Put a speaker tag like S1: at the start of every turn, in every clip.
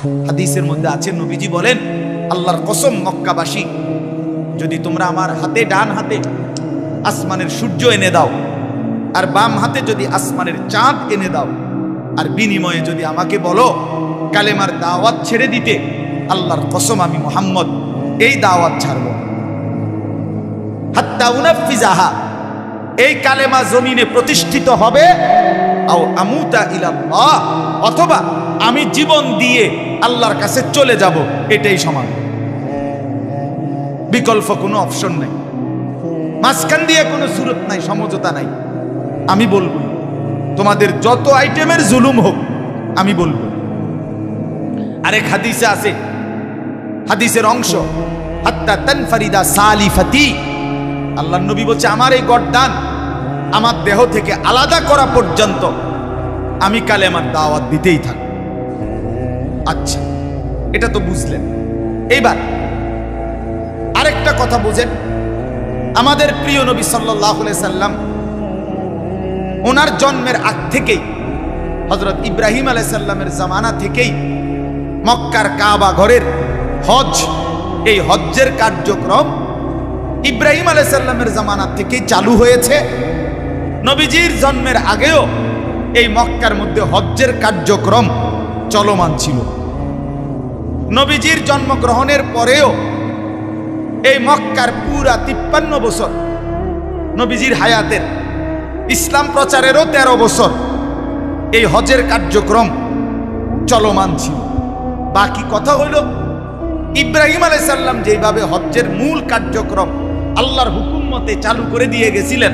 S1: হাদিসের মধ্যে আছে, নবীজি বলেন, আল্লাহর কসম মক্কাবাসী, যদি তোমরা আমার হাতে, ডান হাতে আসমানের সূর্য এনে দাও, আর বাম হাতে যদি আসমানের চাঁদ এনে দাও, আর বিনিময়ে যদি আমাকে বলো কালেমার দাওয়াত ছেড়ে দিতে, আল্লাহর কসম আমি মুহাম্মদ এই দাওয়াত ছাড়ব। হাত্তা উনাফিজাহা, এই কালেমা জমিনে প্রতিষ্ঠিত হবে, আও আমুতা ইলাল্লাহ, অথবা আমি জীবন দিয়ে আল্লাহর কাছে চলে যাব, এটাই সমান। বিকল্প কোনো অপশন নাই, মাঝখান দিয়ে কোনো সুরত নাই, সমঝোতা নাই। আমি বলবো, তোমাদের যত আইটেমের জুলুম হোক আমি বলবো। আরেক হাদিসে আছে, হাদিসের অংশ, হাত্তা তানফারিদা সালিফাতি, আল্লাহর নবী বলছে আমার এই গর্দান আমার দেহ থেকে আলাদা করা পর্যন্ত আমি কালেমার দাওয়াত দিতেই থাকব। আচ্ছা, এটা তো বুঝলেন। এইবার আরেকটা কথা বুঝেন, আমাদের প্রিয় নবী সাল্লাল্লাহু আলাইহি সাল্লাম ওনার জন্মের আগ থেকেই, হযরত ইব্রাহিম আলাইহিস সালামের জামানা থেকেই মক্কার কাবা ঘরের হজ, এই হজ্জের কার্যক্রম ইব্রাহিম আলাইহিস সালামের জামানা থেকেই চালু হয়েছে। নবীজির জন্মের আগেও এই মক্কার মধ্যে হজ্জের কার্যক্রম চলমান ছিল। নবীজির জন্মগ্রহণের পরেও এই মক্কার পুরা 53 বছর নবীজির হায়াতের, ইসলাম প্রচারেরও 13 বছর এই হজের কার্যক্রম চলমান ছিল। বাকি কথা হইল, ইব্রাহিম আলাইহিস সালাম যেভাবে হজ্জের মূল কার্যক্রম আল্লাহর হুকুম মতে চালু করে দিয়ে গেছিলেন,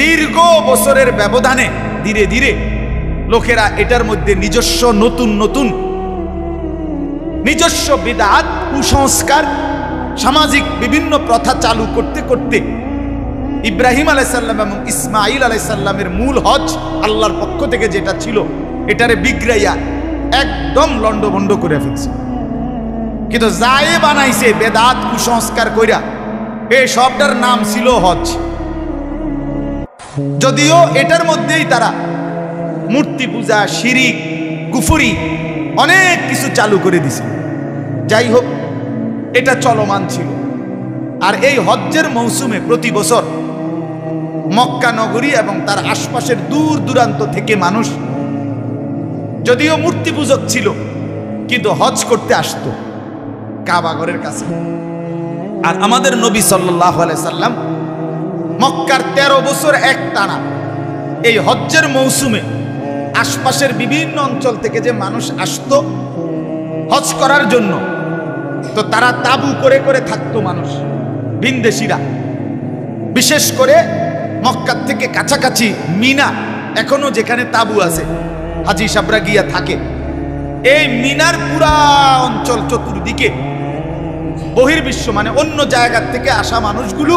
S1: দীর্ঘ বছরের ব্যবধানে ধীরে ধীরে লোকেরা এটার মধ্যে নিজস্ব নতুন নিজস্ব বিদআত, কুসংস্কার, সামাজিক বিভিন্ন প্রথা চালু করতে করতে ইব্রাহিম আলাইহিস সালাম এবং ইসমাঈল আলাইহিস সালামের মূল হজ আল্লাহর পক্ষ থেকে যেটা ছিল, এটারে বিগড়াইয়া একদম লন্ডভন্ড করে ফেলছে। কিন্তু যায়ে বানাইছে বেদাত কুসংস্কার কইরা, এই সবটার নাম ছিল হজ। যদিও এটার মধ্যেই তারা মূর্তি পূজা, শিরিক, কুফরি অনেক কিছু চালু করে দিছে। যাই হোক, এটা চলমান ছিল। আর এই হজ্জের মৌসুমে প্রতি বছর মক্কা নগরী এবং তার আশপাশের দূর দূরান্ত থেকে মানুষ, যদিও মূর্তি পূজক ছিল, কিন্তু হজ করতে আসতো কাবা ঘরের কাছে। আর আমাদের নবী সাল্লাল্লাহু আলাইহি সাল্লাম মক্কার 13 বছর একটানা এই হজ্জের মৌসুমে আশপাশের বিভিন্ন অঞ্চল থেকে যে মানুষ আসতো হজ করার জন্য, তো তারা তাবু করে করে থাকতো মানুষ, ভিনদেশীরা। বিশেষ করে মক্কার থেকে কাছাকাছি মিনা, এখনো যেখানে তাবু আছে, হাজি সাবরা গিয়া থাকে, এই মিনার পুরা অঞ্চল চতুর্দিকে বহির্বিশ্ব মানে অন্য জায়গার থেকে আসা মানুষগুলো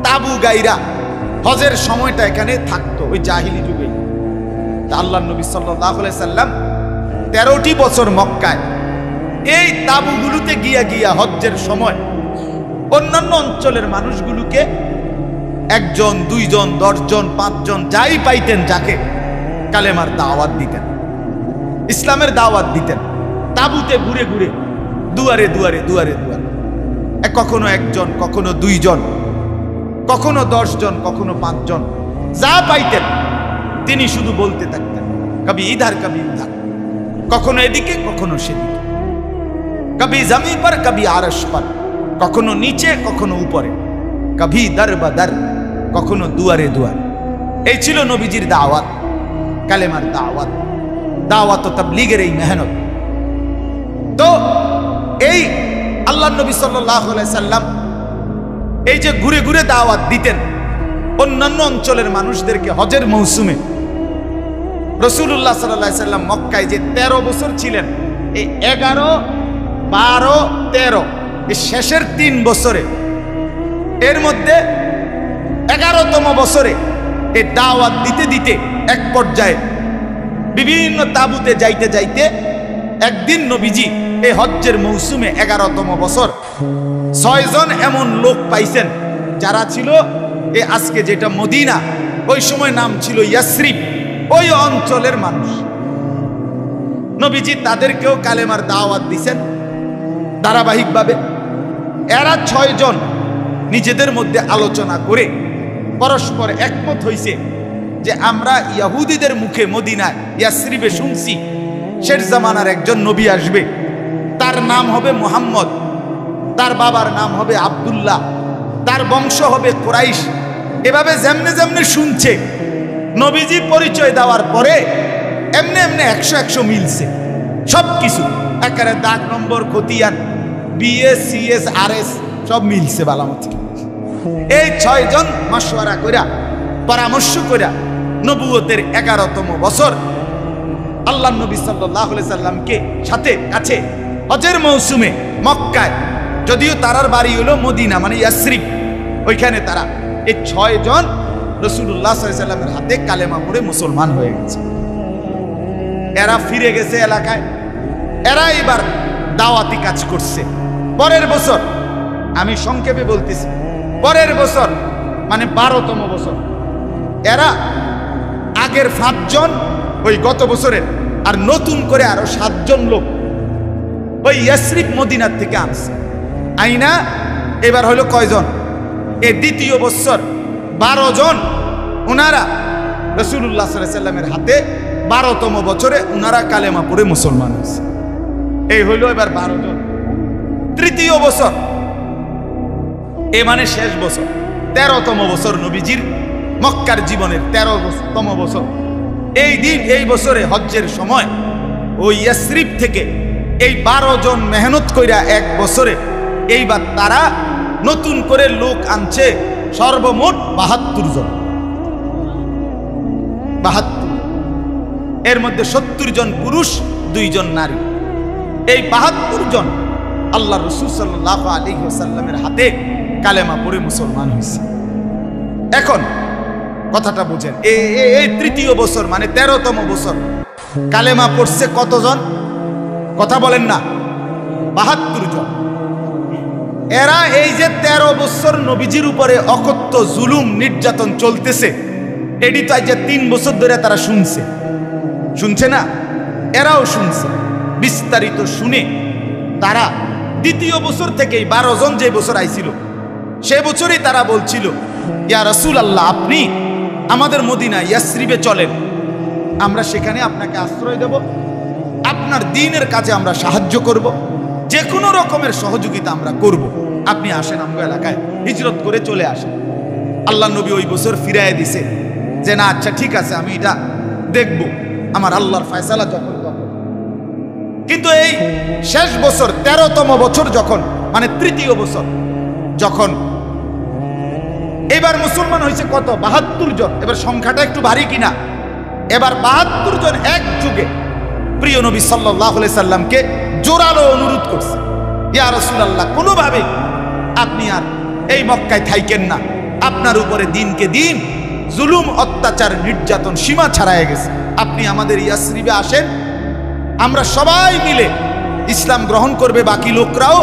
S1: তাবু গাইরা হজের সময়টা এখানে থাকতো ওই জাহিলি যুগে। তা আল্লাহর নবী সাল্লাল্লাহু আলাইহি সাল্লাম 13টি বছর মক্কায় এই তাবুগুলোতে গিয়া গিয়া হজ্জের সময় অন্যান্য অঞ্চলের মানুষগুলোকে 1 জন 2 জন 10 জন 5 জন যাই পাইতেন, যাকে কালেমার দাওয়াত দিতেন, ইসলামের দাওয়াত দিতেন। তাবুতে ঘুরে ঘুরে দুয়ারে দুয়ারে দুয়ারে দুয়ারে, কখনো 1 জন, কখনো 2 জন, কখনো 10 জন, কখনো 5 জন, যা পাইতেন তিনি শুধু বলতে থাকতেন, কবি ইধার কবি উধার, কখনো এদিকে কখনো সেদিকে, কবি জমি পর কবি আরশ পর, কখনো নিচে কখনো উপরে, কবি দর বদর, কখনো দুয়ারে দুয়ারে। এই ছিল নবীজির দাওয়াত, কালেমার দাওয়াত, দাওয়াত ও তাবলীগের এই মেহনত। তো এই আল্লাহর নবী সাল্লাল্লাহু আলাইহি সাল্লাম এই যে ঘুরে ঘুরে দাওয়াত দিতেন অন্যান্য অঞ্চলের মানুষদেরকে হজের মৌসুমে, রাসূলুল্লাহ সাল্লাল্লাহু আলাইহি সাল্লাম মক্কায় যে 13 বছর ছিলেন, এই 11, 12, 13 এই শেষের 3 বছরে, এর মধ্যে 11তম বছরে এই দাওয়াত দিতে দিতে এক পর্যায়ে বিভিন্ন তাবুতে যাইতে যাইতে একদিন নবীজি এই হজ্জের মৌসুমে 11তম বছর 6 জন এমন লোক পাইছেন যারা ছিল এই আজকে যেটা মদিনা, ওই সময় নাম ছিল ইয়াসরিব, ওই অঞ্চলের মানুষ। নবীজি তাদেরকেও কালেমার দাওয়াত দিছেন ধারাবাহিকভাবে। এরা 6 জন নিজেদের মধ্যে আলোচনা করে পরস্পর একমত হইছে যে আমরা ইহুদিদের মুখে মদিনায় ইয়াসরিবে শুনছি শেষ জামানার একজন নবী আসবে, তার নাম হবে মুহাম্মদ, তার বাবার নাম হবে আব্দুল্লাহ, তার বংশ হবে কুরাইশ। এভাবে যেমনে যেমনে শুনছে নবীজি পরিচয় দেওয়ার পরে এমনি এমনি 100 মিলছে সব কিছু, একেবারে দাগ নম্বর খতিয়ান বিএস সিএস আরএস সব মিলছে বালামত। এই 6 জন মাশওয়ারা কইরা পরামর্শ কইরা নবুয়তের 11তম বছর আল্লাহ নবী সাল্লাল্লাহু আলাইহি সাল্লামকে সাথে কাছে হজের মৌসুমে মক্কায়, যদিও তারার বাড়ি হলো মদিনা মানে ইয়াসরিব, ওইখানে তারা এই 6 জন রাসূলুল্লাহ সাল্লাল্লাহু আলাইহি সাল্লামের হাতে কালেমা পড়ে মুসলমান হয়ে গেছে। এরা ফিরে গেছে এলাকায়, এরা এবার দাওয়াতি কাজ করছে। পরের বছর, আমি সংক্ষেপে বলতেছি, পরের বছর মানে 12তম বছর এরা আগের 5 জন ওই গত বছরের আর নতুন করে আরো 7 জন লোক ওই ইয়াসরিব মদিনার থেকে আনছে। আইনা এবার হলো কয়জন? এই দ্বিতীয় বছর 12 জন ওনারা রাসূলুল্লাহ সাল্লাল্লাহু আলাইহি সাল্লামের হাতে 12তম বছরে ওনারা কালেমা পড়ে মুসলমান হয়েছে। এই হইল এবার 12 জন। তৃতীয় বছর এ মানে শেষ বছর, 13তম বছর নবীজির মক্কার জীবনের 13তম বছর। এই দিন এই বছরে হজ্জের সময় ওই ইয়াসরিব থেকে এই 12 জন মেহনত কইরা এক বছরে এইবার তারা নতুন করে লোক আনছে সর্বমোট 72 জন। 72, এর মধ্যে 70 জন পুরুষ, 2 জন নারী। এই 72 জন আল্লাহ রাসূল সাল্লাল্লাহু আলাইহি ওয়াসাল্লামের হাতে কালেমা পড়ে মুসলমান হয়েছে। এখন কথাটা বুঝেন, এই তৃতীয় বছর মানে 13তম বছর কালেমা পড়ছে কতজন? কথা বলেন না, 72 জন। এরা এই যে 13 বছর নবীজির উপরে অকথ্য জুলুম নির্যাতন চলতেছে, এটি তো আজ 3 বছর ধরে তারা শুনছে না? এরাও শুনছে। বিস্তারিত শুনে তারা দ্বিতীয় বছর থেকেই 12 জন যে বছর আইছিল সে বছরই তারা বলছিল, ইয়া রাসূলুল্লাহ, আপনি আমাদের মদিনা ইয়াসরিবে চলেন, আমরা সেখানে আপনাকে আশ্রয় দেব, আপনার দ্বীনের কাজে আমরা সাহায্য করব, যে কোনো রকমের সহযোগিতা আমরা করব, আপনি আসেন আমগো এলাকায়, হিজরত করে চলে আসেন। আল্লাহ নবী ওই বছর ফিরায় দিছে যে না, আচ্ছা ঠিক আছে, আমি এটা দেখব, আমার আল্লাহর ফয়সালা যখন তখন। কিন্তু এই শেষ বছর 13তম বছর যখন মানে তৃতীয় বছর যখন এবার মুসলমান হয়েছে কত? 72 জন। এবার সংখ্যাটা একটু ভারী কিনা? এবার 72 জন এক যুগে প্রিয় নবী সাল্লাল্লাহু আলাইহি সাল্লামকে জোরালো অনুরোধ করছে, ইয়া রাসূলুল্লাহ, কোনোভাবে আপনি আর এই মক্কায় থাইকেন না, আপনার উপরে দিনকে দিন জুলুম অত্যাচার নির্যাতন সীমা ছাড়ায় গেছে, আপনি আমাদের ইয়াসরিবে আসেন, আমরা সবাই মিলে ইসলাম গ্রহণ করবে, বাকি লোকরাও,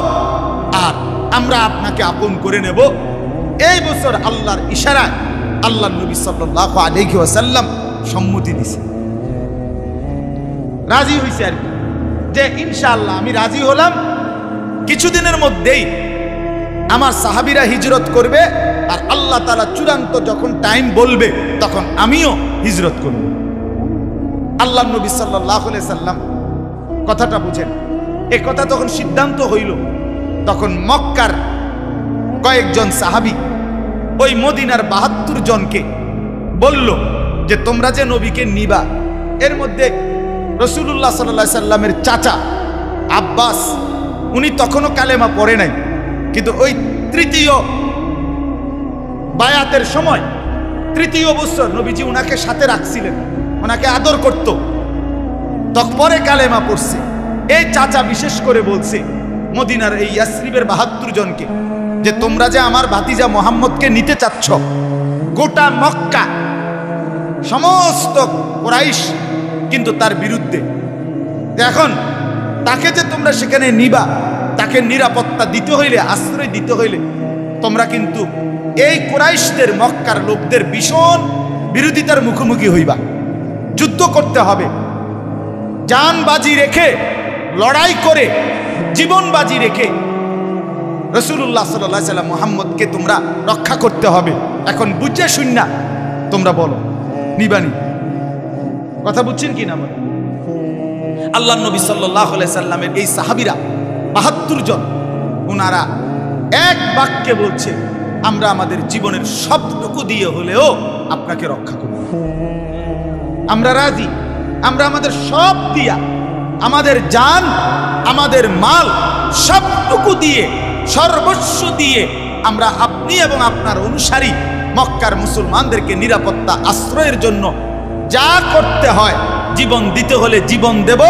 S1: আর আমরা আপনাকে আপন করে নেব। এই বছর আল্লাহর ইশারায় আল্লাহ নবী সাল্লাল্লাহু আলাইহি ওয়াসাল্লাম সম্মতি দিছে, রাজি হইছে আর কি, যে ইনশাআল্লাহ আমি রাজি হলাম, কিছুদিনের মধ্যেই আমার সাহাবীরা হিজরত করবে, আর আল্লাহ তাআলা চূড়ান্ত যখন টাইম বলবে তখন আমিও হিজরত করব। আল্লাহ নবী সাল্লাল্লাহু আলাইহি সাল্লাম, কথাটা বুঝেন, এই কথা যখন সিদ্ধান্ত হইল তখন মক্কার কয়েকজন সাহাবী ওই মদিনার 72 জনকে বলল যে তোমরা যে নবীকে নিবা, এর মধ্যে রাসূলুল্লাহ সাল্লাল্লাহু আলাইহি সাল্লামের চাচা আব্বাস, উনি তখনও কালেমা পড়ে নাই, কিন্তু ওই তৃতীয় বায়াতের সময় তৃতীয় বছর নবীজি উনাকে সাথে রাখছিলেন, ওনাকে আদর করত, তখন পরে কালেমা পড়ছে। এই চাচা বিশেষ করে বলছে মদিনার এই ইয়াসরিবের 72 জনকে যে তোমরা যে আমার ভাতিজা মুহাম্মদকে নিতে চাচ্ছ, গোটা মক্কা সমস্ত কুরাইশ কিন্তু তার বিরুদ্ধে, এখন তাকে যে তোমরা সেখানে নিবা, তাকে নিরাপত্তা দিতে হইলে, আশ্রয় দিতে হইলে তোমরা কিন্তু এই কুরাইশদের, মক্কার লোকদের ভীষণ বিরোধিতার মুখোমুখি হইবা, যুদ্ধ করতে হবে। জান বাজি রেখে, লড়াই করে, জীবন বাজি রেখে রাসূলুল্লাহ সাল্লাল্লাহু আলাইহি সাল্লাম মুহাম্মদকে তোমরা রক্ষা করতে হবে। এখন বুঝে শুননা তোমরা বলো নিবানি, কথা বুঝছেন কি না বলে? আল্লাহ নবী সাল্লাল্লাহু আলাইহি সাল্লামের এই সাহাবীরা ৭২ জন, ওনারা এক বাক্যে বলছে আমরা আমাদের জীবনের সবটুকু দিয়ে হলেও আপনাকে রক্ষা করব। আমরা রাজি, আমরা আমাদের সব দিয়া, আমাদের জান, আমাদের মাল সবটুকু দিয়ে, সর্বস্ব দিয়ে আমরা আপনি এবং আপনার অনুসারী মক্কার মুসলমানদেরকে নিরাপত্তা আশ্রয়ের জন্য যা করতে হয়, জীবন দিতে হলে জীবন দেব,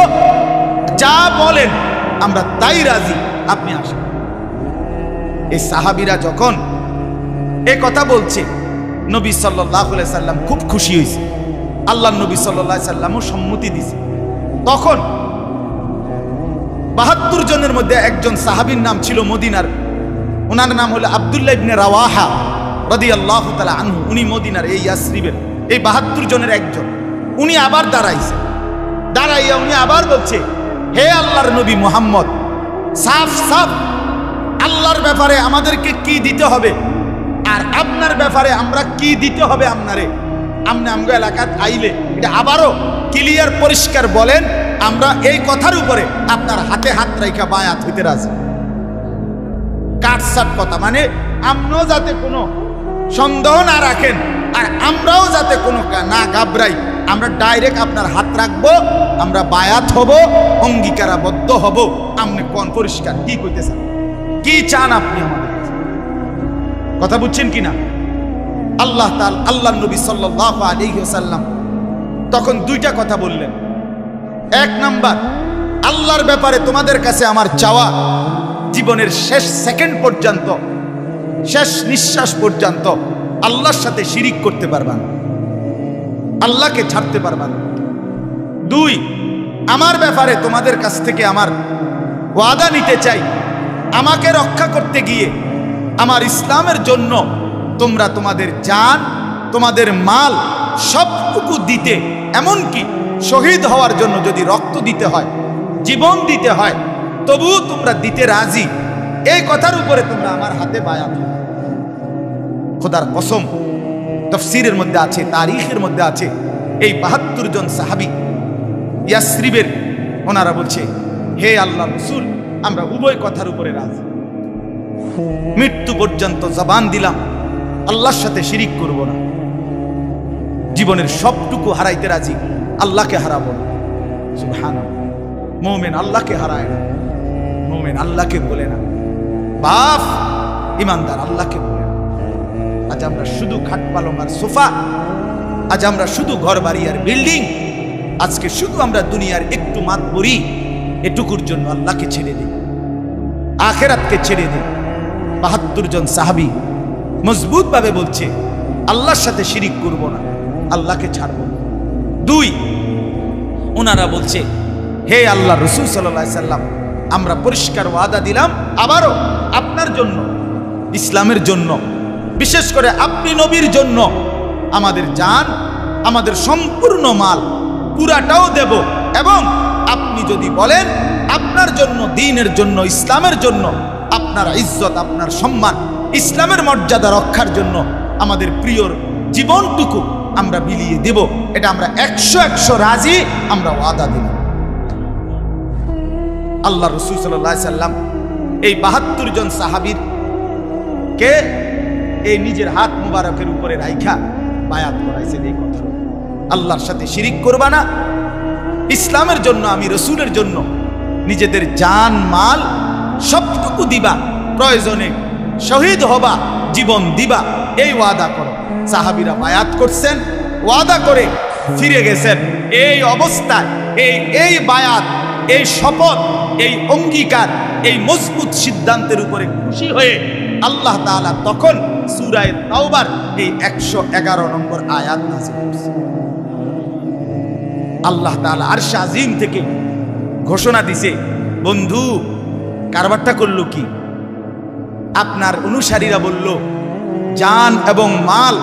S1: যা বলেন আমরা তাই রাজি, আপনি আসেন। এই সাহাবীরা যখন এই কথা বলছে, নবী সাল্লাল্লাহু আলাইহি সাল্লাম খুব খুশি হয়েছে, আল্লাহ নবী সাল্লাল্লাহু আলাইহি সাল্লামও সম্মতি দিয়েছে। তখন ৭২ জনের মধ্যে একজন সাহাবীর নাম ছিল মদিনার, ওনার নাম হলো আব্দুল্লাহ ইবনে রাওয়াহা রাদিয়াল্লাহু তাআলা আনহু। উনি মদিনার এই ইয়াসরিবের এই ৭২ জনের একজন। উনি আবার দাঁড়াইছে, দাঁড়াইয়া উনি আবার বলছে, হে আল্লাহর নবী মুহাম্মদ, সাফ সাফ আল্লাহর ব্যাপারে আমাদেরকে কি দিতে হবে আর আপনার ব্যাপারে আমরা কি দিতে হবে আপনারে, আপনি আমগো এলাকাত আইলে এটা আবারও ক্লিয়ার পরিষ্কার বলেন, আমরা এই কথার উপরে আপনার হাতে হাত রাখা বায়াত হইতে রাজি। কাটসাট কথা, মানে আপনিও যাতে কোনো সন্দেহ না রাখেন আর আমরাও যাতে কোনো না ঘাবড়াই, আমরা ডাইরেক্ট আপনার হাত রাখবো, আমরা বায়াত হব, অঙ্গীকারাবদ্ধ হব। আপনি কোন পরিষ্কার কি কইতে চান, কি চান আপনি আমাদের, কথা বুঝছেন কিনা? আল্লাহ তাআলা, আল্লাহ নবী সাল্লাল্লাহু আলাইহি ওয়াসাল্লাম তখন দুইটা কথা বললেন। এক নাম্বার, আল্লাহর ব্যাপারে তোমাদের কাছে আমার চাওয়া, জীবনের শেষ সেকেন্ড পর্যন্ত, শেষ নিঃশ্বাস পর্যন্ত আল্লাহর সাথে শিরিক করতে পারবা না, আল্লাহকে ছাড়তে পারবা না। দুই, আমার ব্যাপারে তোমাদের কাছ থেকে আমার ওয়াদা নিতে চাই, আমাকে রক্ষা করতে গিয়ে আমার ইসলামের জন্য তোমরা তোমাদের জান, তোমাদের মাল সবটুকু দিতে, এমনকি শহীদ হওয়ার জন্য যদি রক্ত দিতে হয়, জীবন দিতে হয়, তবুও তোমরা দিতে রাজি। এই কথার উপরে তোমরা আমার হাতে বায়াত। খোদার কসম, তাফসীরের মধ্যে আছে, তারিখের মধ্যে আছে, এই ৭২ জন সাহাবী ইয়াসরিবের, ওনারা বলছে, হে আল্লাহর রাসূল, আমরা উভয় কথার উপরে রাজি, মৃত্যু পর্যন্ত জবান দিলাম আল্লাহর সাথে শিরিক করব না, জীবনের সবটুকু হারাইতে রাজি, আল্লাহকে হারাবো না। সুবহানাল্লাহ। মুমিন আল্লাহকে হারায় না, মুমিন আল্লাহকে বলে না, বাপ ইমানদার আল্লাহকে বলে না। আজ আমরা শুধু খাট পালং আর সোফা, আজ আমরা শুধু ঘর বাড়ি আর বিল্ডিং, আজকে শুধু আমরা দুনিয়ার একটু মাতবরি, এটুকুর জন্য আল্লাহকে ছেড়ে দিই, আখিরাতকে ছেড়ে দিই। ৭২ জন সাহাবী মজবুত ভাবে বলছে, আল্লাহর সাথে শিরিক করব না, আল্লাহকে ছাড়ব না। দুই, ওনারা বলছে, হে আল্লাহ রাসূল সাল্লাল্লাহু আলাইহি সাল্লাম, আমরা পরিষ্কার ওয়াদা দিলাম আবারও আপনার জন্য, ইসলামের জন্য, বিশেষ করে আপনি নবীর জন্য আমাদের জান, আমাদের সম্পূর্ণ মাল পুরাটাও দেব, এবং আপনি যদি বলেন আপনার জন্য, দ্বীনের জন্য, ইসলামের জন্য, আপনার ইজ্জত, আপনার সম্মান, ইসলামের মর্যাদা রক্ষার জন্য আমাদের প্রিয়র জীবনটুকু আমরা বিলিয়ে দেব, এটা আমরা ১০০ রাজি, আমরা ওয়াদা দিলাম। আল্লাহ রাসূল সাল্লাল্লাহু আলাইহি সাল্লাম এই ৭২ জন সাহাবীর কে এই নিজের হাত মুবারকের উপরে রাইখা বায়াত করাইছেন এই কথা, আল্লাহর সাথে শিরিক করবা না, ইসলামের জন্য, আমি রাসূলের জন্য নিজেদের জান মাল সবটুকু দিবা, প্রয়োজনে শহীদ হবা, জীবন দিবা, এই ওয়াদা করো। সাহাবীরা বায়াত করছেন, ওয়াদা করে ফিরে গেছেন। এই অবস্থায় এই বায়াত, এই শপথ, এই অঙ্গীকার, এই মজবুত সিদ্ধান্তের উপরে খুশি হয়ে আল্লাহ তাআলা তখন সূরা তাওবার এই ১১১ নম্বর আয়াত নাযিল করেছেন। আল্লাহ তাআলা আরশে আজিম থেকে ঘোষণা দিছে, বন্ধু কারবারটা করলো কি? আপনার অনুসারীরা বলল জান এবং মাল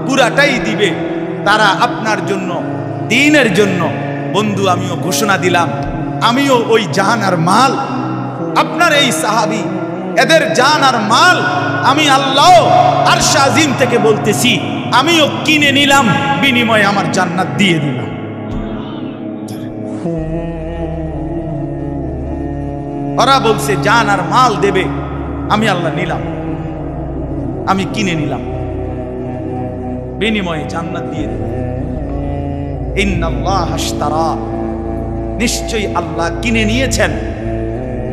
S1: পুরাটাই দিবে, তারা আপনার জন্য, দ্বীনের জন্য বন্ধু আমিও ঘোষণা দিলাম, আমিও ওই জান আর মাল, আপনার এই সাহাবী এদের জান আর মাল আমি আল্লাহ আরশ আজিম থেকে বলতেছি আমিও কিনে নিলাম, বিনিময়ে আমার জান্নাত দিয়ে দিলাম। ওরা বলছে জান আর মাল দেবে, আমি আল্লাহ নিলাম, আমি কিনে নিলাম, বিনিময়ে জান্নাত দিয়ে দিলাম। ইন্নাল্লাহ আশতারা, নিশ্চয়ই আল্লাহ কিনে নিয়েছেন,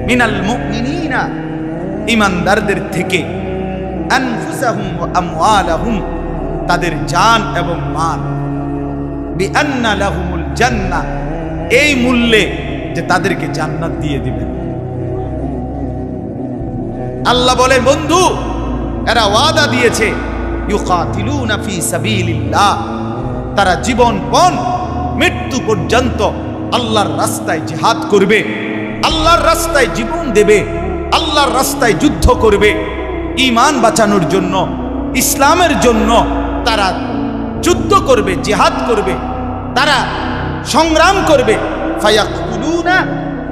S1: মিনাল মুমিনিনা, ঈমানদারদের থেকে, আনফুসাহুম ওয়া আমওয়ালাহুম, তাদের জান এবং মাল, বিআন্না লাহুমুল জান্নাহ, এই মূল্যে যে তাদেরকে জান্নাত দিয়ে দিবেন। আল্লাহ বলে বন্ধু এরা ওয়াদা দিয়েছে, ইউকাতিলুনা ফি সাবিলিল্লাহ, তারা জীবনপণ মৃত্যু পর্যন্ত আল্লাহর রাস্তায় জিহাদ করবে, আল্লাহর রাস্তায় জীবন দেবে, আল্লাহর রাস্তায় যুদ্ধ করবে, ঈমান বাঁচানোর জন্য, ইসলামের জন্য তারা যুদ্ধ করবে, জিহাদ করবে, তারা সংগ্রাম করবে। ফায়াকতুলুনা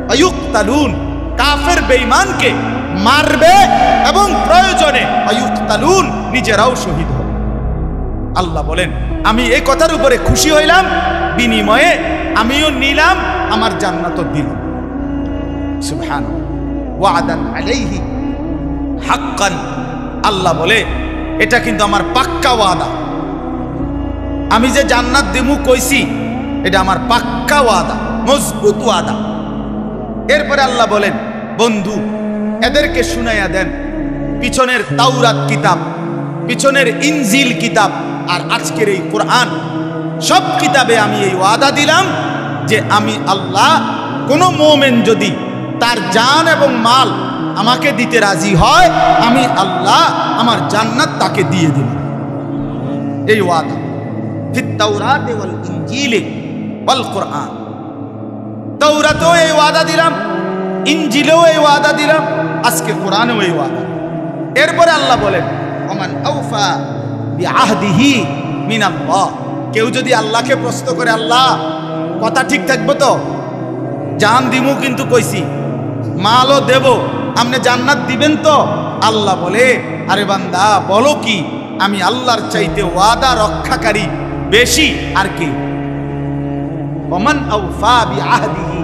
S1: ওয়া ইউকতালুন, কাফের বেঈমানকে মারবে এবং প্রয়োজনে ওয়া ইউকতালুন, নিজেরাও শহীদ হবে। আল্লাহ বলেন আমি এই কথার উপরে খুশি হইলাম, বিনিময়ে আমিও নিলাম, আমার জান্নাতও দিলাম। সুবহানাল্লাহ, ওয়াদান আলাইহি হাক্কান, আল্লাহ বলে এটা কিন্তু আমার পাক্কা ওয়াদা, আমি যে জান্নাত দেমু কইছি এটা আমার পাক্কা ওয়াদা, মজবুত ওয়াদা। এরপরে আল্লাহ বলেন বন্ধু এদেরকে শুনাইয়া দেন পিছনের তাওরাত কিতাব, পিছনের ইনজিল কিতাব আর আজকের এই কোরআন, সব কিতাবে আমি এই ওয়াদা দিলাম যে আমি আল্লাহ, কোন মুমিন যদি তার জান এবং মাল আমাকে দিতে রাজি হয়, আমি আল্লাহ আমার জান্নাত তাকে দিয়ে দিলাম। এই ওয়াদা ফিত তাওরাতে ওয়াল ইনজিলে ওয়াল কোরআন, তাওরাতেও এই ওয়াদা দিলাম, ইনজিলেও এই ওয়াদা দিলাম, আজকে কোরআনেও এই ওয়াদা। এরপরে আল্লাহ বলেন ওমান আওফা বিআহদিহি মিনাল্লাহ, কেউ যদি আল্লাহকে প্রশ্ন করে আল্লাহ কথা ঠিক থাকবো তো, জান দিমু কিন্তু কইছি, মালও দেব, আপনি জান্নাত দিবেন তো? আল্লাহ বলে আরে বান্দা বলো কি, আমি আল্লাহর চাইতে ওয়াদা রক্ষাকারী বেশি আর কি। ওমান আওফা বিআহদিহি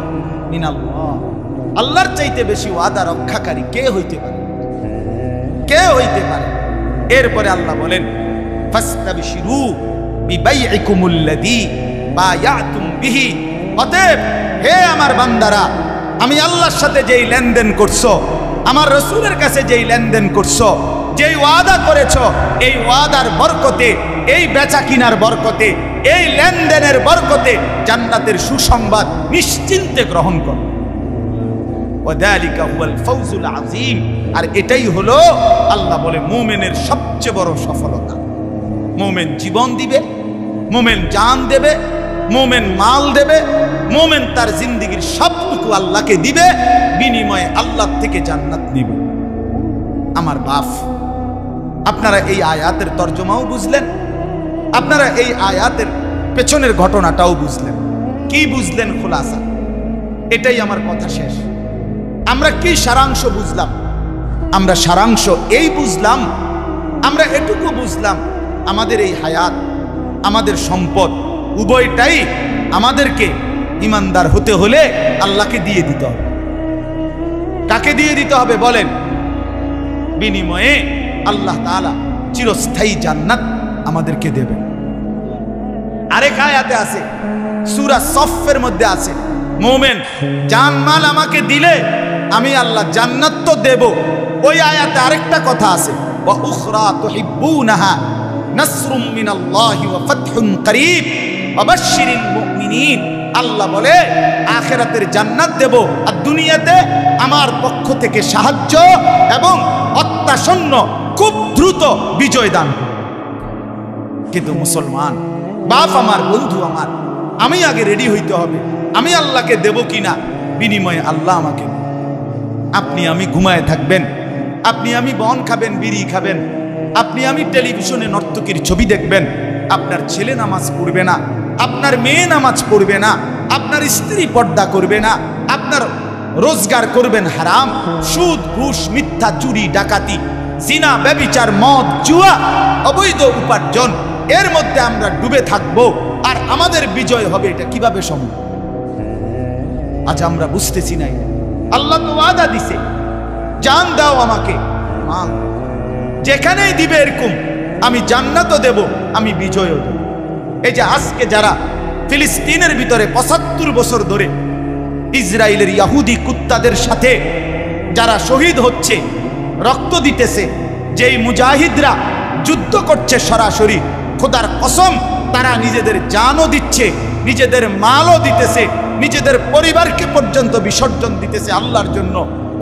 S1: মিনাল্লাহ, আল্লাহর চাইতে বেশি ওয়াদা রক্ষাকারী কে হইতে পারে? কে হইতে পারে? এরপরে আল্লাহ বলেন ফাস্তাবশিরু বিবাইইকুমুল্লাযী বায়াতুম বিহি, অতএব হে আমার বান্দারা, আমি আল্লাহর সাথে যেই লেনদেন করছো, আমার রাসূলের কাছে যেই লেনদেন করছো, যেই ওয়াদা করেছো, এই ওয়াদার বরকতে, এই বেচা কিনার বরকতে, এই লেনদেনের বরকতে জান্নাতের সুসংবাদ নিশ্চিন্তে গ্রহণ করো। ওয়াদালিকা হুয়াল ফাউজুল আযীম, আর এটাই হলো আল্লাহ বলে মুমিনের সবচেয়ে বড় সফলতা। মুমিন জীবন দিবে, মুমিন জান দেবে, মুমিন মাল দেবে, মুমিন তার জিন্দেগীর সবটুকু আল্লাহকে দিবে, বিনিময়ে আল্লাহ থেকে জান্নাত নিবে। আমার বাপ, আপনারা এই আয়াতের তর্জমাও বুঝলেন, আপনারা এই আয়াতের পেছনের ঘটনাটাও বুঝলেন। কি বুঝলেন? খোলাসা, এটাই আমার কথা শেষ। আমরা কি সারাংশ বুঝলাম? আমরা সারাংশ এই বুঝলাম, আমরা এটুকু বুঝলাম, আমাদের এই হায়াত, আমাদের সম্পদ উভয়টাই আমাদেরকে ইমানদার হতে হলে আল্লাহকে দিয়ে দিতে হবে। কাকে দিয়ে দিতে হবে বলেন? বিনিময়ে আল্লাহ তাআলা চিরস্থায়ী জান্নাত আমাদেরকে দেবেন। আরেক আয়াতে আছে, সূরা সফের মধ্যে আছে, মুমিন জানমাল আমাকে দিলে আমি আল্লাহ জান্নাত তো দেব। ওই আয়াতে আরেকটা কথা আছে, ওয়া উখরা তুহিব্বুনাহা নাসরুম মিনাল্লাহি ওয়া ফাতহুন করিব ওয়া বাশশিরিল মুমিনিন। আল্লাহ বলে আখিরাতের জান্নাত দেব, আর দুনিয়াতে আমার পক্ষ থেকে সাহায্য এবং অত্যাসন্ন খুব দ্রুত বিজয় দান। কিন্তু মুসলমান বাপ আমার, বন্ধু আমার, আমি আগে রেডি হইতে হবে, আমি আল্লাহকে দেব কিনা, বিনিময়ে আল্লাহ আমাকে। আপনি আমি ঘুমায় থাকবেন, আপনি আমি বন খাবেন, বিড়ি খাবেন, আপনি আমি টেলিভিশনে নর্তকীর ছবি দেখবেন, আপনার ছেলে নামাজ পড়বে না, আপনার মেয়ে নামাজ পড়বে না, আপনার স্ত্রী পর্দা করবে না, আপনার রোজগার করবেন হারাম, সুদ ঘুষ মিথ্যা চুরি ডাকাতি জিনা ব্যভিচার মদ জুয়া অবৈধ উপার্জন, এর মধ্যে আমরা ডুবে থাকবো আর আমাদের বিজয় হবে, এটা কিভাবে সম্ভব? আজ আমরা বুঝতেছি না। আল্লাহ তো ওয়াদা দিছে, জান দাও আমাকে, মাল যেখানেই দিবে এরকম আমি জান্নাতও দেব, আমি বিজয়ও দেব। এই যে আজকে যারা ফিলিস্তিনের ভিতরে ৭৫ বছর ধরে ইসরায়েলের ইহুদি কুত্তাদের সাথে যারা শহীদ হচ্ছে, রক্ত দিতেছে, যেই মুজাহিদরা যুদ্ধ করছে সরাসরি, খোদার কসম তারা নিজেদের জানও দিচ্ছে, নিজেদের মালও দিতেছে, নিজেদের পরিবারকে পর্যন্ত বিসর্জন দিতেছে আল্লাহর জন্য।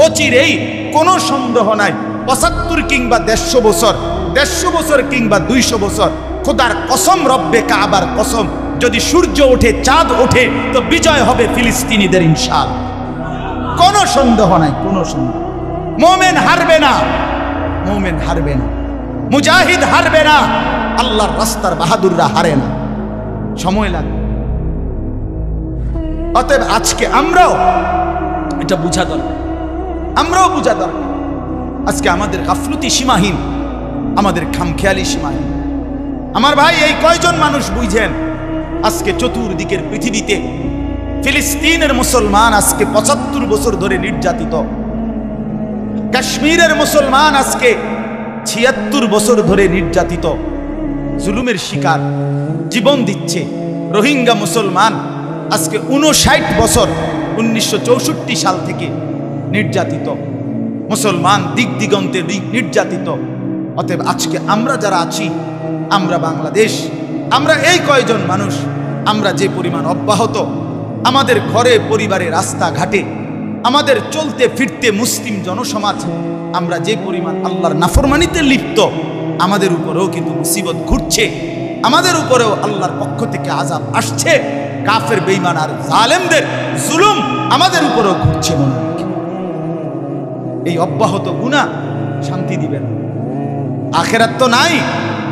S1: অচিরেই কোনো সন্দেহ নাই ৭৫ কিংবা ১৫০ বছর, ১৫০ বছর কিংবা ২০০ বছর, খোদার কসম রব্বে কাবার কসম, যদি সূর্য ওঠে চাঁদ ওঠে তো বিজয় হবে ফিলিস্তিনিদের ইনশাআল্লাহ। কোনো সন্দেহ নাই, কোনো সন্দেহ। মুমিন হারবে না, মুমিন হারবে না, মুজাহিদ হারবে না, আল্লাহর রাস্তার বাহাদুররা হারে না, সময় লাগবে। অতএব আজকে আমরাও এটা বুঝা দরকার, আমরাও বুঝা দরকার। আজকে আমাদের গাফলতি সীমাহীন, আমাদের খামখেয়ালি সীমাহীন। আমার ভাই, এই কয়জন মানুষ বুঝেন আজকে চতুর্দিকের পৃথিবীতে ফিলিস্তিনের মুসলমান আজকে ৭৫ বছর ধরে নির্যাতিত, কাশ্মীরের মুসলমান আজকে ৭৬ বছর ধরে নির্যাতিত, জুলুমের শিকার, জীবন দিচ্ছে। রোহিঙ্গা মুসলমান আজকে ৫৯ বছর, ১৯৬৪ সাল থেকে নির্যাতিত মুসলমান, দিক দিগন্তে নির্যাতিত। অতএব আজকে আমরা যারা আছি, আমরা বাংলাদেশ, আমরা এই কয়জন মানুষ, আমরা যে পরিমাণ অব্যাহত, আমাদের ঘরে পরিবারে রাস্তাঘাটে, আমাদের চলতে ফিরতে মুসলিম জনসমাজ, আমরা যে পরিমাণ আল্লাহর নাফরমানিতে লিপ্ত, আমাদের উপরেও কিন্তু মুসিবত ঘুরছে, আমাদের উপরেও আল্লাহর পক্ষ থেকে আযাব আসছে। কাফের বেঈমান আর জালেমদের জুলুম আমাদের উপরেও ঘুরছে। মনে রাখেন, এই অব্যাহত গুনাহ শান্তি দিবেন, আখিরাত তো নাই,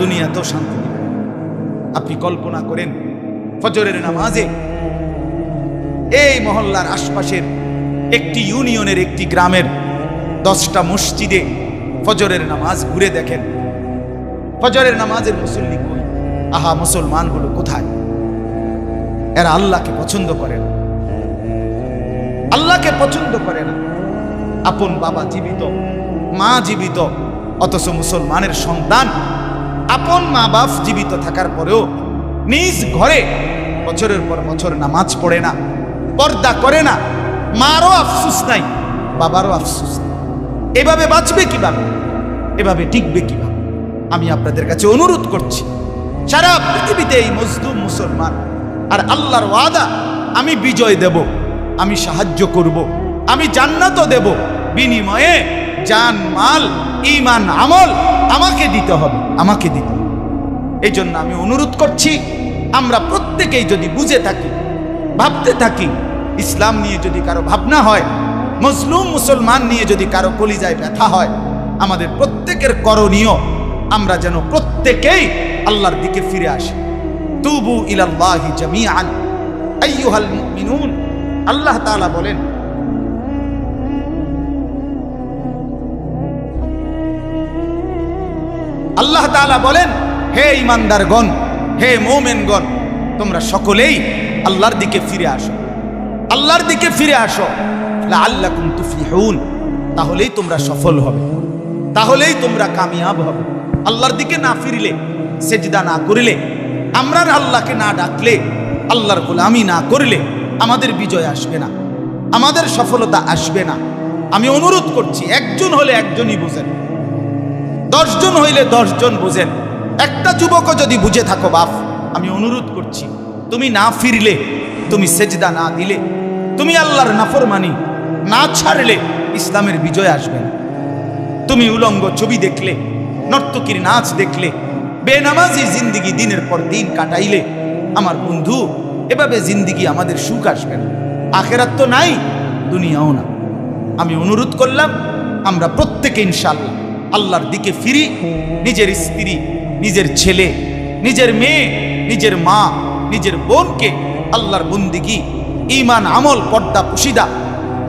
S1: দুনিয়াতেও শান্তি দিবেন। আপনি কল্পনা করেন ফজরের নামাজে এই মহল্লার আশপাশের একটি ইউনিয়নের একটি গ্রামের 10টা মসজিদে ফজরের নামাজ ঘুরে দেখেন, ফজরের নামাজের মুসল্লি কই? আহা, মুসলমানগুলো কোথায়? এরা আল্লাহকে পছন্দ করে না, আল্লাহকে পছন্দ করে না। আপন বাবা জীবিত, মা জীবিত, অথচ মুসলমানের সন্তান আপন মা বাপ জীবিত থাকার পরেও নিজ ঘরে বছরের পর বছর নামাজ পড়ে না, পর্দা করে না। মারও আফসোস নাই, বাবারও আফসোস নাই। এভাবে বাঁচবে কিভাবে? এভাবে টিকবে কিভাবে? আমি আপনাদের কাছে অনুরোধ করছি, সারা পৃথিবীতে এই মজলুম মুসলমান, আর আল্লাহর ওয়াদা, আমি বিজয় দেব, আমি সাহায্য করব, আমি জান্নাতও দেব, বিনিময়ে জান মাল ঈমান আমল আমাকে দিতে হবে, আমাকে দিতে হবে। এই জন্য আমি অনুরোধ করছি, আমরা প্রত্যেকেই যদি বুঝে থাকি, ভাবতে থাকি, ইসলাম নিয়ে যদি কারো ভাবনা হয়, মজলুম মুসলমান নিয়ে যদি কারো কলিজায় ব্যথা হয়, আমাদের প্রত্যেকের করণীয়, আমরা যেন প্রত্যেকেই আল্লাহর দিকে ফিরে আসি। তুবু ইলাল্লাহি জামিআন আইয়ুহাল মুমিনুন। আল্লাহ তাআলা বলেন, আল্লাহ তাআলা বলেন, হে ঈমানদারগণ, হে মুমিনগণ, তোমরা সকলেই আল্লাহর দিকে ফিরে আসো, আল্লাহর দিকে ফিরে আসো, লাআল্লাকুম তুফলিহুন, তাহলেই তোমরা সফল হবে, তাহলেই তোমরা কামিয়াব হবে। আল্লাহর দিকে না ফিরলে, সেজদা না করিলে, আমরা আল্লাহকে না ডাকলে, আল্লাহর গোলামি না করলে আমাদের বিজয় আসবে না, আমাদের সফলতা আসবে না। আমি অনুরোধ করছি, একজন হলে একজনই বুঝেন, 10 জন হইলে 10 জন বুঝেন। একটা যুবকও যদি বুঝে থাকো বাপ, আমি অনুরোধ করছি, তুমি না ফিরলে, তুমি সেজদা না দিলে, তুমি আল্লাহর নাফরমানি না ছাড়লে ইসলামের বিজয় আসবে না। তুমি উলঙ্গ ছবি দেখলে, নর্তকীর নাচ দেখলে, বেনামাজি জিন্দিগি দিনের পর দিন কাটাইলে, আমার বন্ধু, এভাবে জিন্দিগি আমাদের সুখ আসবে না। আখিরাত তো নাই, দুনিয়াও না। আমি অনুরোধ করলাম, আমরা প্রত্যেকে ইনশাআল্লাহ আল্লাহর দিকে ফিরি, নিজের স্ত্রী, নিজের ছেলে, নিজের মেয়ে, নিজের মা, নিজের বোনকে আল্লাহর বন্দিগি ঈমান আমল পর্দা পুশিদা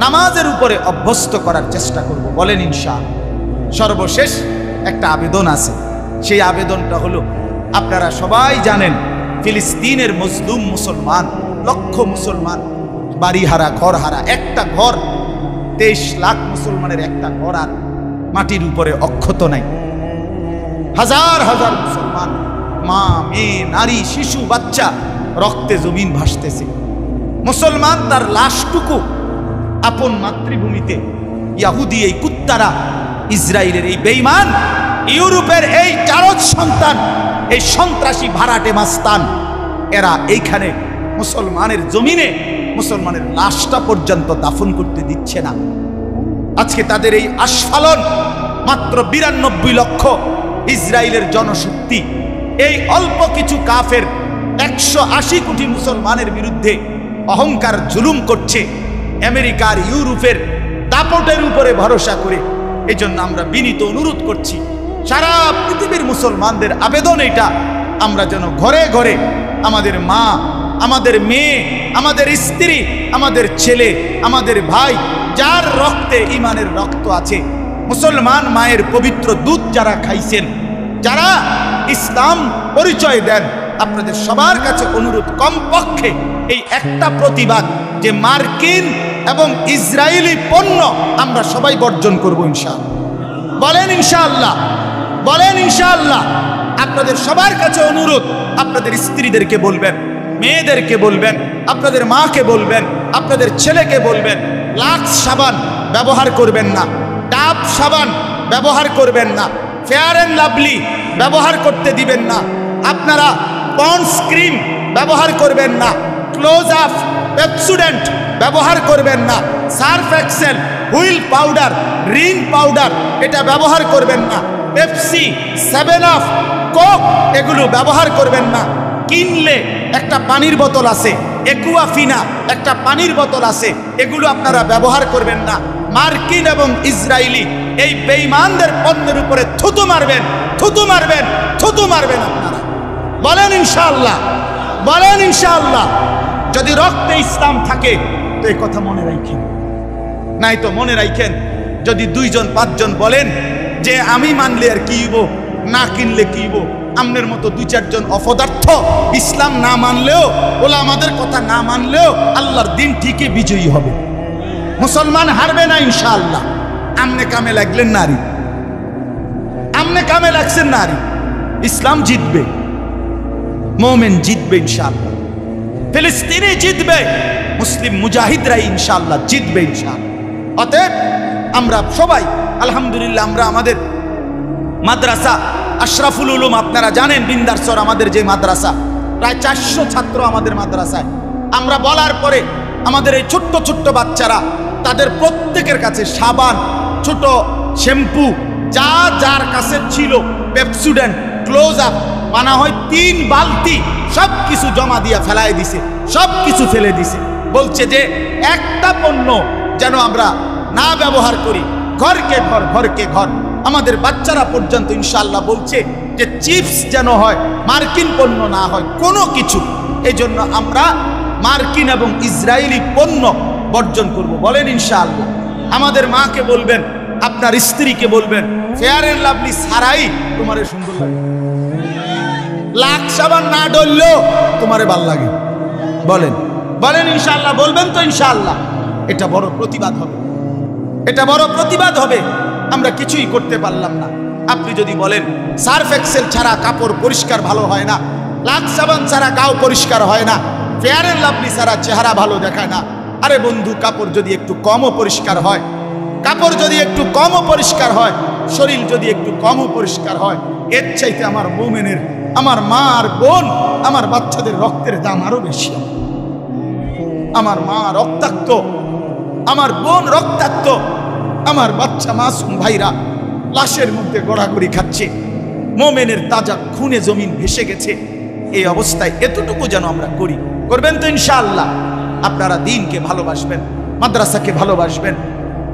S1: নামাজের উপরে অভ্যস্ত করার চেষ্টা করব, বলেন ইনশাআল্লাহ। সর্বশেষ একটা আবেদন আছে, সেই আবেদনটা হলো, আপনারা সবাই জানেন ফিলিস্তিনের মজলুম মুসলমান, লক্ষ মুসলমান বাড়িহারা, ঘরহারা, একটা ঘর 23 লাখ মুসলমানের একটা ঘর আর মাটির উপরে অক্ষত নাই। হাজার হাজার মুসলমান, মা, মেয়ে, নারী, শিশু, বাচ্চা রক্তে জমিন ভাসতেছে। মুসলমান তার লাশটুকু আপন মাতৃভূমিতে, ইয়াহুদি এই কুত্তারা, ইসরায়েলের এই বেঈমান, ইউরোপের এই জারজ সন্তান, এই সন্ত্রাসী ভাড়াটে মাস্তান, এরা এইখানে মুসলমানের জমিনে মুসলমানের লাশটা পর্যন্ত দাফন করতে দিচ্ছে না। আজকে তাদের এই আস্ফালন, মাত্র 92 লক্ষ ইসরায়েলের জনশক্তি, এই অল্প কিছু কাফের 180 কোটি মুসলমানের বিরুদ্ধে অহংকার জুলুম করছে আমেরিকার, ইউরোপের দাপটের উপরে ভরসা করে। এই জন্য আমরা বিনীত অনুরোধ করছি, সারা পৃথিবীর মুসলমানদের আবেদন এটা, আমরা যেন ঘরে ঘরে আমাদের মা, আমাদের মেয়ে, আমাদের স্ত্রী, আমাদের ছেলে, আমাদের ভাই, যার রক্তে ইমানের রক্ত আছে, মুসলমান মায়ের পবিত্র দুধ যারা খাইছেন, যারা ইসলাম পরিচয় দেন, আপনাদের সবার কাছে অনুরোধ, কমপক্ষে এই একটা প্রতিবাদ, যে মার্কিন এবং ইসরায়েলি পণ্য আমরা সবাই বর্জন করব ইনশাআল্লাহ। বলেন ইনশাআল্লাহ, বলেন ইনশাআল্লাহ। আপনাদের সবার কাছে অনুরোধ, আপনাদের স্ত্রীদেরকে বলবেন, মেয়েদেরকে বলবেন, আপনাদের মাকে বলবেন, আপনাদের ছেলেকে বলবেন, লাক্স সাবান ব্যবহার করবেন না, ডাব সাবান ব্যবহার করবেন না, ফেয়ার অ্যান্ড লাভলি ব্যবহার করতে দিবেন না, আপনারা পন্ডস ক্রিম ব্যবহার করবেন না, ক্লোজ আপ, পেপসুডেন্ট ব্যবহার করবেন না, Surf Excel, Wheel powder, Rin powder এটা ব্যবহার করবেন না, পেপসি, 7 আপ, কোক এগুলো ব্যবহার করবেন না। কিনলে একটা পানির বোতল আছে, একুয়াফিনা একটা পানির বোতল আছে, এগুলো আপনারা ব্যবহার করবেন না। মার্কিন এবং ইসরায়েলি এই বেঈমানদের পণ্যের উপরে থুতু মারবেন, থুতু মারবেন, থুতু মারবেন আপনারা। বলেন ইনশাআল্লাহ, বলেন ইনশাআল্লাহ। যদি রক্তে ইসলাম থাকে তো এই কথা মনে রাখেন, নাই তো মনে রাখেন যদি 2 জন 5 জন বলেন যে আমি মানলে আর কি হইব, না কিনলে কি হইব, আমনের মতো 2-4 জন অপদার্থ ইসলাম না মানলেও, ওলা আমাদের কথা না মানলেও আল্লাহর দিন ঠিকই বিজয়ী হবে, মুসলমান হারবে না ইনশাআল্লাহ। আমনে কামে লাগলেন নারী, আমনে কামে লাগছেন নারী, ইসলাম জিতবে, মোমেন জিতবে ইনশাআল্লাহ, ফিলিস্তিনে জিতবে, মুসলিম মুজাহিদরাই ইনশাআল্লাহ জিতবে ইনশাআল্লাহ। অতএব আমরা সবাই আলহামদুলিল্লাহ, আমরা আমাদের মাদ্রাসা আশরাফুল উলুম, আপনারা জানেন বিন্দারসর আমাদের যে মাদ্রাসা, প্রায় 400 ছাত্র আমাদের মাদ্রাসায়। আমরা বলার পরে আমাদের এই ছোট্ট ছোট্ট বাচ্চারা, তাদের প্রত্যেকের কাছে সাবান, ছোট শ্যাম্পু, যা যার কাছে ছিল, পেপসুডেন্ট, ক্লোজ আপ, মানা হয় 3 বালতি, সব কিছু জমা দিয়া ফেলাই দিছে, সব কিছু ফেলে দিছে। বলছে যে একটা পণ্য যেন আমরা না ব্যবহার করি, ঘরকে ঘর, ঘরকে ঘর। আমাদের বাচ্চারা পর্যন্ত ইনশাআল্লাহ বলছে যে চিপস যেন হয়, মার্কিন পণ্য না হয় কোনো কিছু। এই জন্য আমরা মার্কিন এবং ইসরায়েলি পণ্য বর্জন করব, বলেন ইনশাআল্লাহ। আমাদের মাকে বলবেন, আপনার স্ত্রীকে বলবেন, ফেয়ার অ্যান্ড লাভলি ছাড়াই তোমারে সুন্দর লাগে, লাখ সাবান না ডললেও তোমারে ভাল লাগে, বলেন, বলেন ইনশাআল্লাহ, বলবেন তো ইনশাআল্লাহ। এটা বড় প্রতিবাদ হবে, এটা বড় প্রতিবাদ হবে। আমরা কিছুই করতে পারলাম না। আপনি যদি বলেন সার্ফ এক্সেল ছাড়া কাপড় পরিষ্কার ভালো হয় না, লাক্স সাবান ছাড়া গাও পরিষ্কার হয় না, ফেয়ার অ্যান্ড লাভলি ছাড়া চেহারা ভালো দেখায় না। আরে বন্ধু, কাপড় যদি একটু কমও পরিষ্কার হয়, কাপড় যদি একটু কমও পরিষ্কার হয়, শরীর যদি একটু কমও পরিষ্কার হয়, এর চাইতে আমার মোমেনের, আমার মা আর বোন, আমার বাচ্চাদের রক্তের দাম আরো বেশি। আমার মা রক্তাক্ত, আমার বোন রক্তাক্ত, আমার বাচ্চা মাসুম ভাইরা লাশের মধ্যে গড়াগড়ি খাচ্ছে, মোমেনের তাজা খুনে জমিন ভেসে গেছে। এই অবস্থায় এতটুকু যেন আমরা করি, করবেন তো ইনশাআল্লাহ। আপনারা দ্বীনকে ভালোবাসবেন, মাদ্রাসাকে ভালোবাসবেন,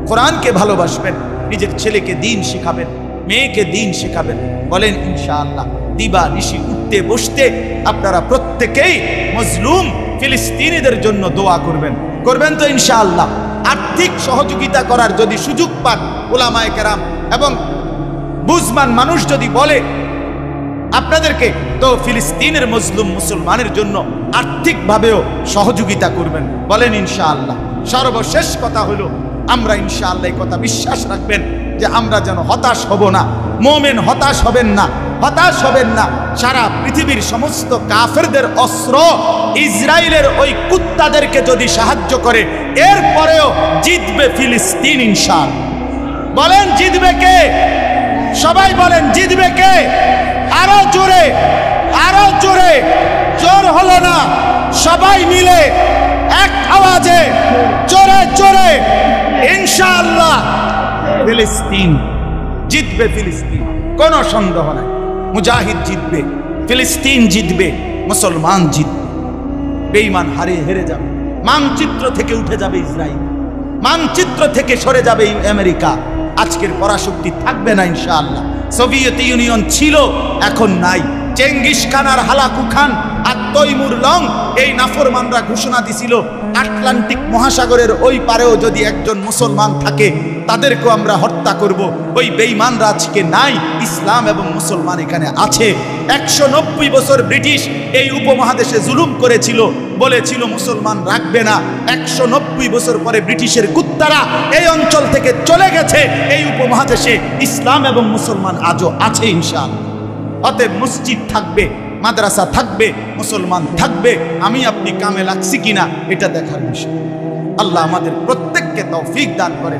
S1: কোরআনকে ভালোবাসবেন, নিজের ছেলেকে দ্বীন শেখাবেন, মেয়েকে দ্বীন শেখাবেন, বলেন ইনশাআল্লাহ। দিবা নিশি উঠতে বসতে আপনারা প্রত্যেকেই মজলুম ফিলিস্তিনিদের জন্য দোয়া করবেন। করবেন তো ইনশাআল্লাহ? আর্থিক সহযোগিতা করার যদি সুযোগ পান উলামায়ে কেরাম এবং বুঝমান মানুষ যদি বলে আপনাদেরকে, তো ফিলিস্তিনের মজলুম মুসলমানের জন্য আর্থিকভাবেও সহযোগিতা করবেন। বলেন ইনশাআল্লাহ। সর্বশেষ কথা হলো, আমরা ইনশাআল্লাহ এই কথা বিশ্বাস রাখবেন যে আমরা যেন হতাশ হব না। মুমিন হতাশ হবেন না, হতাশ হবেন না। সারা পৃথিবীর সমস্ত কাফেরদের অস্ত্র ইসরায়েলের ওই কুত্তাদেরকে যদি সাহায্য করে, এরপরেও জিতবে ফিলিস্তিন ইনশাআল্লাহ। বলেন জিতবে কে? সবাই বলেন জিতবে কে? আরো জোরে, আরো জোরে। জোর হলো না, সবাই মিলে এক আওয়াজে জোরে জোরে ইনশাআল্লাহ ফিলিস্তিন জিতবে। ফিলিস্তিন কোনো সন্দেহ নাই। মুজাহিদ জিতবে, ফিলিস্তিন জিতবে, মুসলমান জিতবে। বেঈমান হেরে যাবে। মানচিত্র থেকে উঠে যাবে ইসরায়েল, মানচিত্র থেকে সরে যাবে আমেরিকা। আজকের পরাশক্তি থাকবে না ইনশাআল্লাহ। সোভিয়েত ইউনিয়ন ছিল, এখন নাই। চেঙ্গিস খান আর হালাকু খান আর তৈমুর লং এই নাফরমানরা ঘোষণা দিছিল আটলান্টিক মহাসাগরের ওই পারেও যদি একজন মুসলমান থাকে তাদেরকেও আমরা হত্যা করব। ওই বেঈমানরা আজকে নাই, ইসলাম এবং মুসলমান এখানে আছে। 190 বছর ব্রিটিশ এই উপমহাদেশে জুলুম করেছিল, বলেছিল মুসলমান রাখবে না। 190 বছর পরে ব্রিটিশের কুত্তারা এই অঞ্চল থেকে চলে গেছে। এই উপমহাদেশে ইসলাম এবং মুসলমান আজও আছে ইনশাআল্লাহ। অতএব মসজিদ থাকবে, মাদ্রাসা থাকবে, মুসলমান থাকবে। আমি আপনি কামে লাগছি কিনা এটা দেখার বিষয়। আল্লাহ আমাদের প্রত্যেককে তৌফিক দান করে।